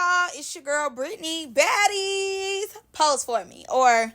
y'all, it's your girl Brittany. Baddies, post for me. Or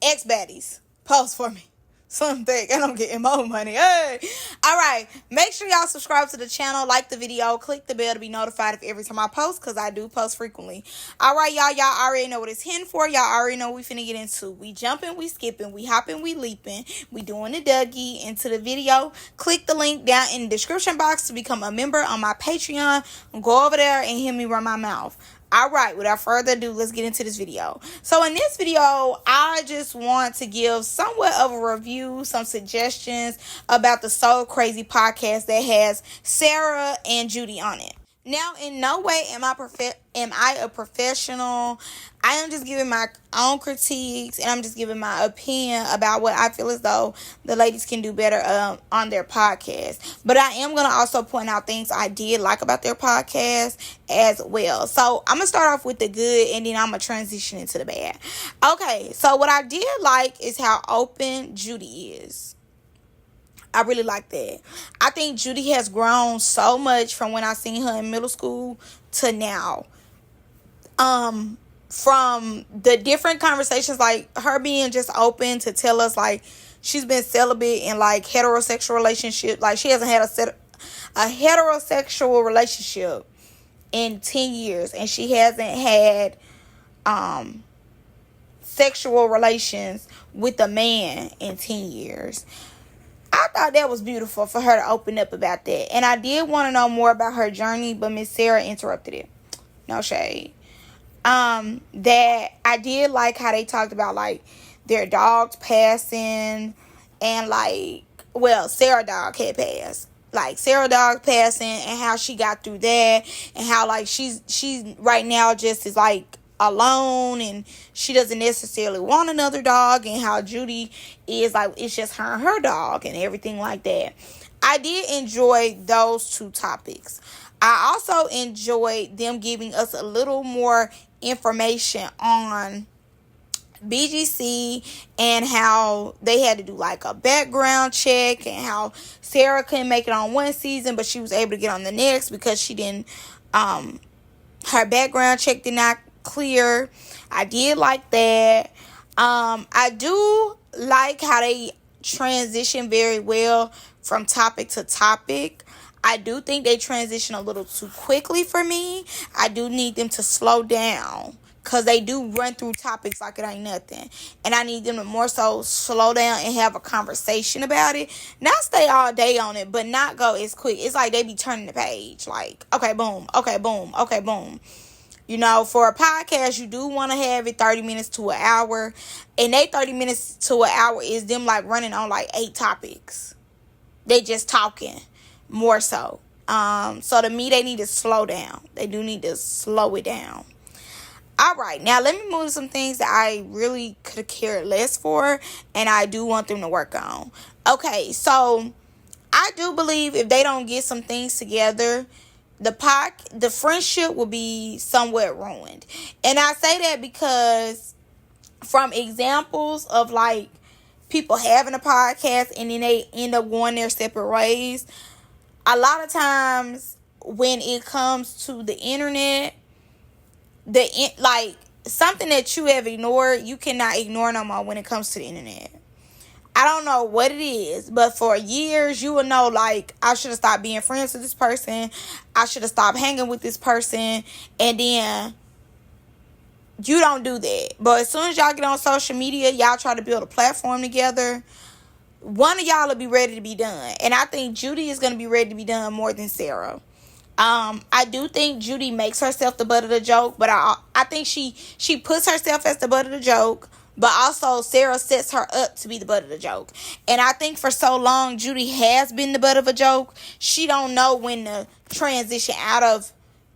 ex-baddies, post for me. Something, and I'm getting more money. Hey. Alright, make sure y'all subscribe to the channel, like the video, click the bell to be notified of every time I post, because I do post frequently. Alright, y'all already know what it's hitting for. Y'all already know what we finna get into. We jumping, we skipping, we hopping, we leaping. We doing the Dougie into the video. Click the link down in the description box to become a member on my Patreon. Go over there and hear me run my mouth. Alright, without further ado, let's get into this video. So in this video, I just want to give somewhat of a review, some suggestions about the SoKracy podcast that has Sarah and Judy on it. Now, in no way am I a professional. I am just giving my own critiques, and I'm just giving my opinion about what I feel as though the ladies can do better on their podcast. But I am going to also point out things I did like about their podcast as well. So I'm going to start off with the good, and then I'm going to transition into the bad. Okay, so what I did like is how open Judy is. I really like that. I think Judy has grown so much from when I seen her in middle school to now. From the different conversations, like her being just open to tell us like she's been celibate in like heterosexual relationship. Like she hasn't had a heterosexual relationship in 10 years, and she hasn't had sexual relations with a man in 10 years. I thought that was beautiful for her to open up about that. And I did want to know more about her journey, but Miss Sarah interrupted it. No shade. That I did like how they talked about, like, their dogs passing. And, like, well, Sarah dog had passed. Like, Sarah dog passing and how she got through that. And how, like, she's right now just is, like, alone, and she doesn't necessarily want another dog, and how Judy is like it's just her and her dog and everything like that. I did enjoy those two topics. I also enjoyed them giving us a little more information on BGC and how they had to do like a background check, and how Sarah couldn't make it on one season but she was able to get on the next because she didn't her background check did not clear. I did like that. I do like how they transition very well from topic to topic. I do think they transition a little too quickly for me. I do need them to slow down, because they do run through topics like it ain't nothing. And I need them to more so slow down and have a conversation about it. Not stay all day on it, but not go as quick. It's like they be turning the page. Like, okay, boom, okay, boom, okay, boom. You know, for a podcast, you do want to have it 30 minutes to an hour. And they 30 minutes to an hour is them, like, running on, like, 8 topics. They just talking more so. So, to me, they need to slow down. They do need to slow it down. All right, now let me move to some things that I really could have cared less for, and I do want them to work on. Okay, so I do believe if they don't get some things together, the friendship will be somewhat ruined. And I say that because from examples of like people having a podcast and then they end up going their separate ways, a lot of times when it comes to the internet, like something that you have ignored, you cannot ignore no more when it comes to the internet. I don't know what it is, but for years you will know, like, I should have stopped being friends with this person. I should have stopped hanging with this person. And then you don't do that. But as soon as y'all get on social media, y'all try to build a platform together, one of y'all will be ready to be done. And I think Judy is going to be ready to be done more than Sarah. I do think Judy makes herself the butt of the joke, but I think she puts herself as the butt of the joke. But also, Sarah sets her up to be the butt of the joke. And I think for so long, Judy has been the butt of a joke. She don't know when to transition out of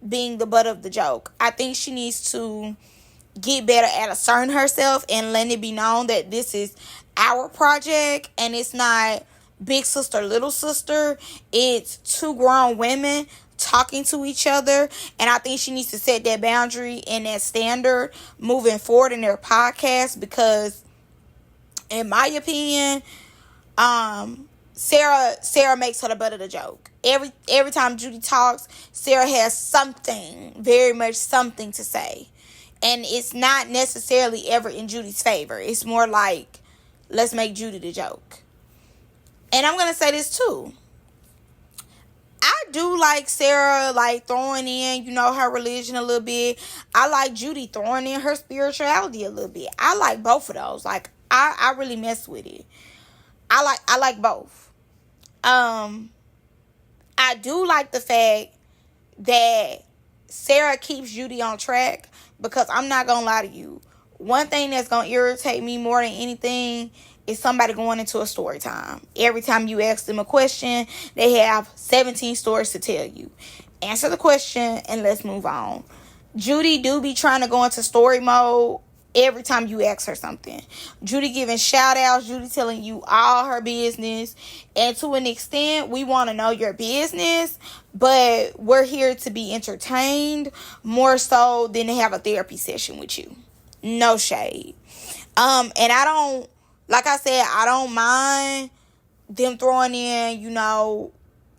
being the butt of the joke. I think she needs to get better at asserting herself and letting it be known that this is our project. And it's not big sister, little sister. It's two grown women talking to each other. And I think she needs to set that boundary and that standard moving forward in their podcast, because in my opinion, Sarah makes her the butt of the joke. Every time Judy talks, Sarah has something, very much something to say. And it's not necessarily ever in Judy's favor. It's more like, let's make Judy the joke. And I'm going to say this too. I do like Sarah, like, throwing in, her religion a little bit. I like Judy throwing in her spirituality a little bit. I like both of those. Like, I really mess with it. I like both. I do like the fact that Sarah keeps Judy on track, because I'm not going to lie to you. One thing that's going to irritate me more than anything is somebody going into a story time. Every time you ask them a question, they have 17 stories to tell you. Answer the question and let's move on. Judy do be trying to go into story mode every time you ask her something. Judy giving shout outs. Judy telling you all her business. And to an extent, we want to know your business. But we're here to be entertained more so than to have a therapy session with you. No shade. And I don't, like I said, I don't mind them throwing in,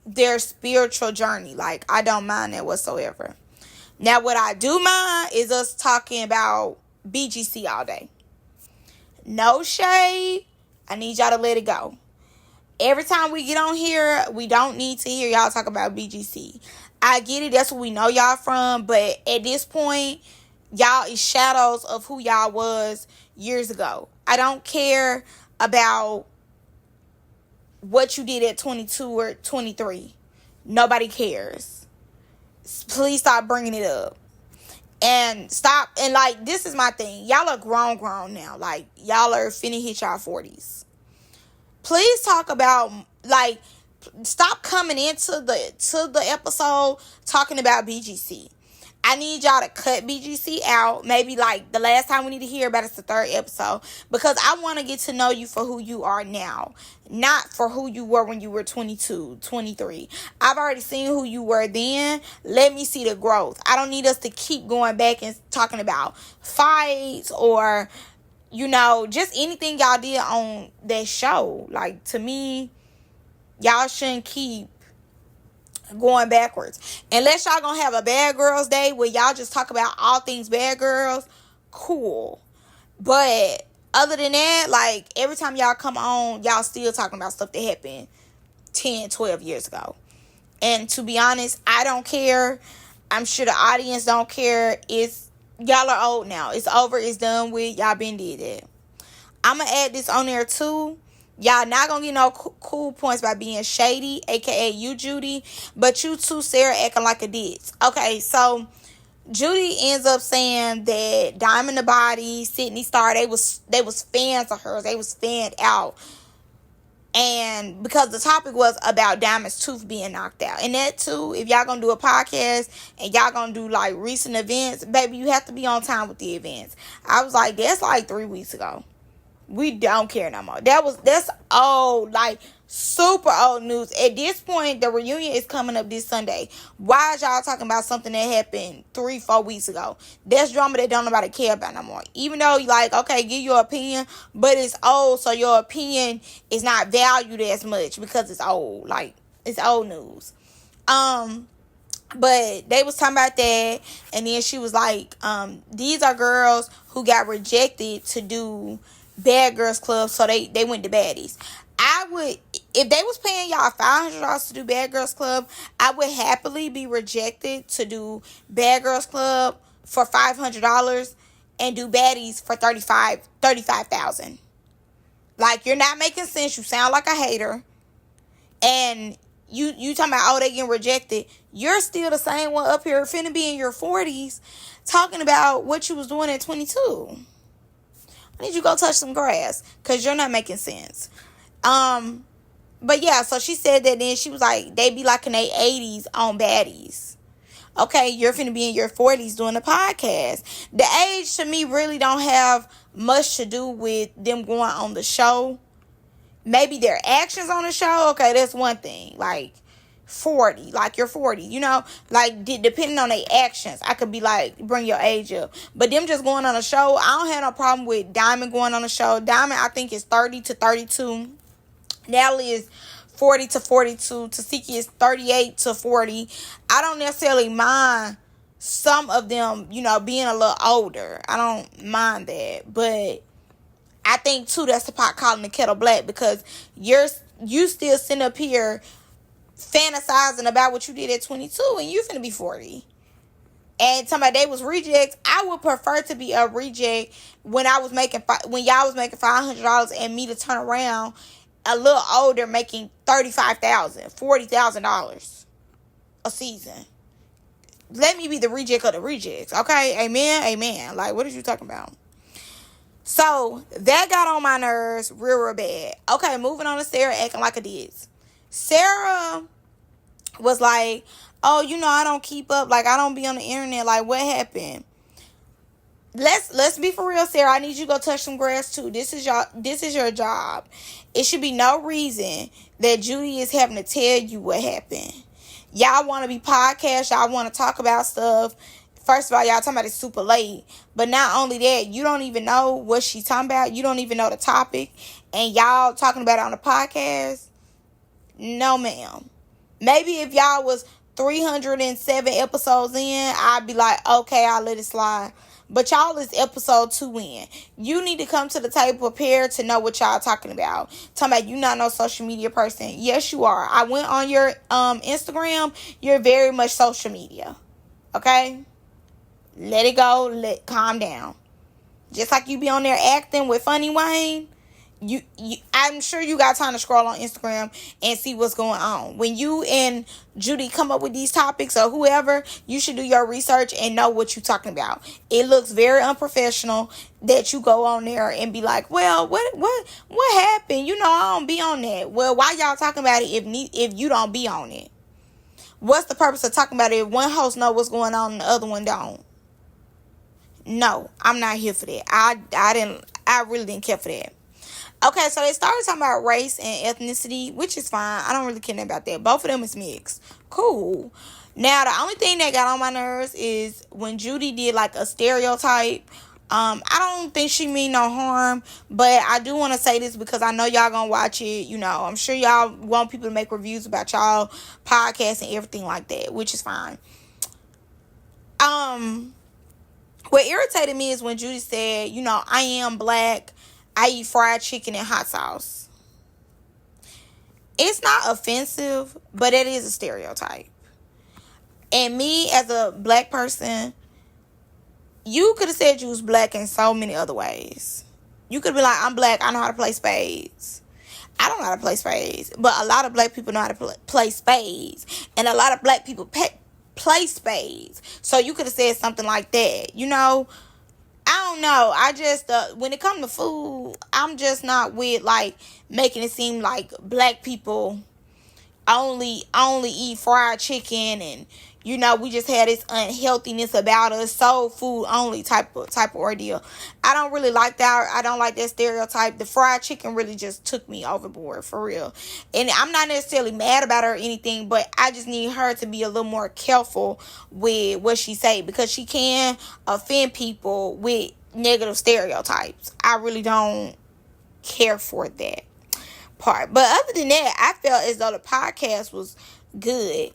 their spiritual journey. Like, I don't mind that whatsoever. Now, what I do mind is us talking about BGC all day. No shade. I need y'all to let it go. Every time we get on here, we don't need to hear y'all talk about BGC. I get it. That's what we know y'all from. But at this point, y'all is shadows of who y'all was years ago. I don't care about what you did at 22 or 23. Nobody cares. Please stop bringing it up. And stop. And like, this is my thing. Y'all are grown now. Like, y'all are finna hit y'all 40s. Please talk about, like, stop coming into the episode talking about BGC. I need y'all to cut BGC out. Maybe like the last time we need to hear about it's the 3rd episode. Because I want to get to know you for who you are now. Not for who you were when you were 22, 23. I've already seen who you were then. Let me see the growth. I don't need us to keep going back and talking about fights or, just anything y'all did on that show. Like, to me, y'all shouldn't keep going backwards. Unless y'all gonna have a bad girls day where y'all just talk about all things bad girls, cool. But other than that, like, every time y'all come on, y'all still talking about stuff that happened 10, 12 years ago. And to be honest, I don't care. I'm sure the audience don't care. Y'all are old now. It's over. It's done with. Y'all been did it. I'm gonna add this on there too. Y'all not gonna get no cool points by being shady, aka you, Judy. But you too, Sarah, acting like a ditz. Okay, so Judy ends up saying that Diamond the Body, Sydney Star, they was fans of hers. They was fanned out. And because the topic was about Diamond's tooth being knocked out. And that too, if y'all gonna do a podcast and y'all gonna do like recent events, baby, you have to be on time with the events. I was like, that's like 3 weeks ago. We don't care no more. That's old, like super old news. At this point, the reunion is coming up this Sunday. Why is y'all talking about something that happened 3-4 weeks ago? That's drama that don't nobody care about no more. Even though you like, okay, give your opinion, but it's old, so your opinion is not valued as much because it's old. Like, it's old news. But they was talking about that, and then she was like, these are girls who got rejected to do Bad Girls Club, so they went to baddies. I would, if they was paying y'all $500 to do Bad Girls Club, I would happily be rejected to do Bad Girls Club for $500 and do baddies for $35,000. Like, you're not making sense. You sound like a hater. And you talking about, oh, they getting rejected. You're still the same one up here finna be in your 40s talking about what you was doing at 22. I need you to go touch some grass because you're not making sense. But yeah, so she said that then she was like, they be like in their 80s on baddies. Okay, you're finna be in your 40s doing a podcast. The age to me really don't have much to do with them going on the show. Maybe their actions on the show. Okay, that's one thing. Like 40, like you're 40, like depending on their actions, I could be like, bring your age up. But them just going on a show, I don't have no problem with Diamond going on a show. Diamond, I think, is 30 to 32. Natalie is 40 to 42. Tasiki is 38 to 40. I don't necessarily mind some of them, being a little older. I don't mind that. But I think, too, that's the pot calling the kettle black, because you still sitting up here fantasizing about what you did at 22 and you finna be 40. And somebody they was rejects. I would prefer to be a reject when y'all was making $500 and me to turn around a little older making $35,000, $40,000 a season. Let me be the reject of the rejects, okay? Amen. Like, what are you talking about? So that got on my nerves real bad. Okay, moving on to Sarah acting like a diz. Sarah was like, oh, I don't keep up. Like, I don't be on the internet. Like, what happened? Let's be for real, Sarah. I need you to go touch some grass too. This is your job. It should be no reason that Judy is having to tell you what happened. Y'all want to be podcast. Y'all want to talk about stuff. First of all, y'all talking about it super late. But not only that, you don't even know what she's talking about. You don't even know the topic. And y'all talking about it on the podcast. No, ma'am. Maybe if y'all was 307 episodes in, I'd be like, okay, I'll let it slide. But y'all is episode 2 in. You need to come to the table prepared to know what y'all talking about. Talking about you not no social media person. Yes, you are. I went on your Instagram. You're very much social media. Okay? Let it go. Calm down. Just like you be on there acting with Funny Wayne. I'm sure you got time to scroll on Instagram and see what's going on. When you and Judy come up with these topics or whoever, you should do your research and know what you're talking about. It looks very unprofessional that you go on there and be like, well, what happened? I don't be on that. Well, why y'all talking about it if you don't be on it? What's the purpose of talking about it if one host know what's going on and the other one don't? No, I'm not here for that. I really didn't care for that. Okay, so they started talking about race and ethnicity, which is fine. I don't really care about that. Both of them is mixed. Cool. Now, the only thing that got on my nerves is when Judy did like a stereotype. I don't think she mean no harm, but I do want to say this because I know y'all gonna watch it. I'm sure y'all want people to make reviews about y'all podcasts and everything like that, which is fine. What irritated me is when Judy said, I am black. I eat fried chicken and hot sauce. It's not offensive, but it is a stereotype. And me as a black person, you could have said you was black in so many other ways. You could be like, I'm black, I know how to play spades. I don't know how to play spades, but a lot of black people know how to play spades. And a lot of black people play spades. So you could have said something like that, I don't know. I just, when it comes to food, I'm just not with, like, making it seem like black people only eat fried chicken and, we just had this unhealthiness about us, soul food only type of ordeal. I don't really like that. I don't like that stereotype. The fried chicken really just took me overboard, for real. And I'm not necessarily mad about her or anything, but I just need her to be a little more careful with what she say, because she can offend people with negative stereotypes. I really don't care for that part. But other than that, I felt as though the podcast was good.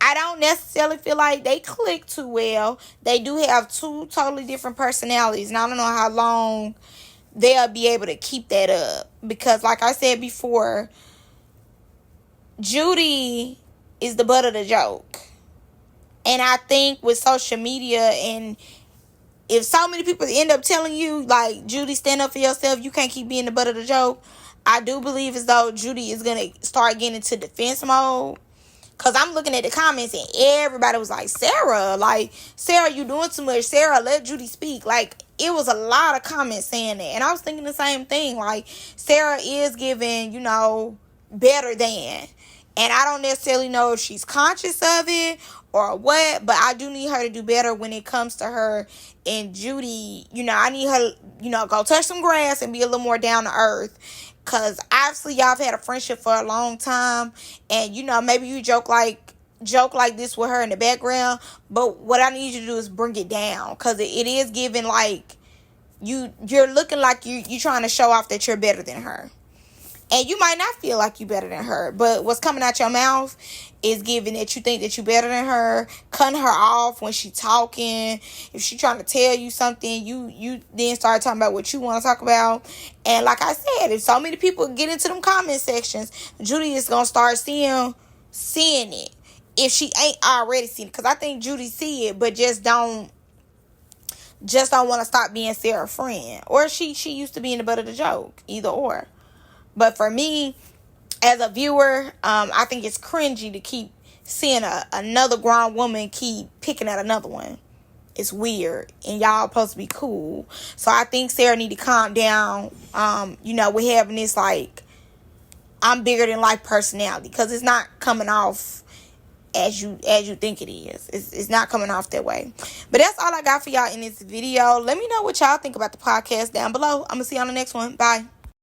I don't necessarily feel like they click too well. They do have 2 totally different personalities, and I don't know how long they'll be able to keep that up. Because like I said before, Judy is the butt of the joke. And I think with social media, and if so many people end up telling you, like, Judy, stand up for yourself, you can't keep being the butt of the joke, I do believe as though Judy is going to start getting into defense mode. Because I'm looking at the comments and everybody was like, Sarah, you doing too much. Sarah, let Judy speak. Like, it was a lot of comments saying that. And I was thinking the same thing. Like, Sarah is giving, better than. And I don't necessarily know if she's conscious of it or what. But I do need her to do better when it comes to her and Judy. I need her, go touch some grass and be a little more down to earth. Because obviously y'all have had a friendship for a long time. And, maybe you joke like this with her in the background. But what I need you to do is bring it down. Because it is giving like, you're looking like you're trying to show off that you're better than her. And you might not feel like you better than her, but what's coming out your mouth is giving that you think that you better than her, cutting her off when she talking. If she trying to tell you something, you then start talking about what you want to talk about. And like I said, if so many people get into them comment sections, Judy is gonna start seeing it if she ain't already seen it. Because I think Judy see it, but just don't want to stop being Sarah's friend, or she used to be in the butt of the joke, either or. But for me, as a viewer, I think it's cringy to keep seeing another grown woman keep picking at another one. It's weird, and y'all supposed to be cool. So I think Sarah need to calm down. We're having this like I'm bigger than life personality, because it's not coming off as you think it is. It's not coming off that way. But that's all I got for y'all in this video. Let me know what y'all think about the podcast down below. I'm gonna see you on the next one. Bye.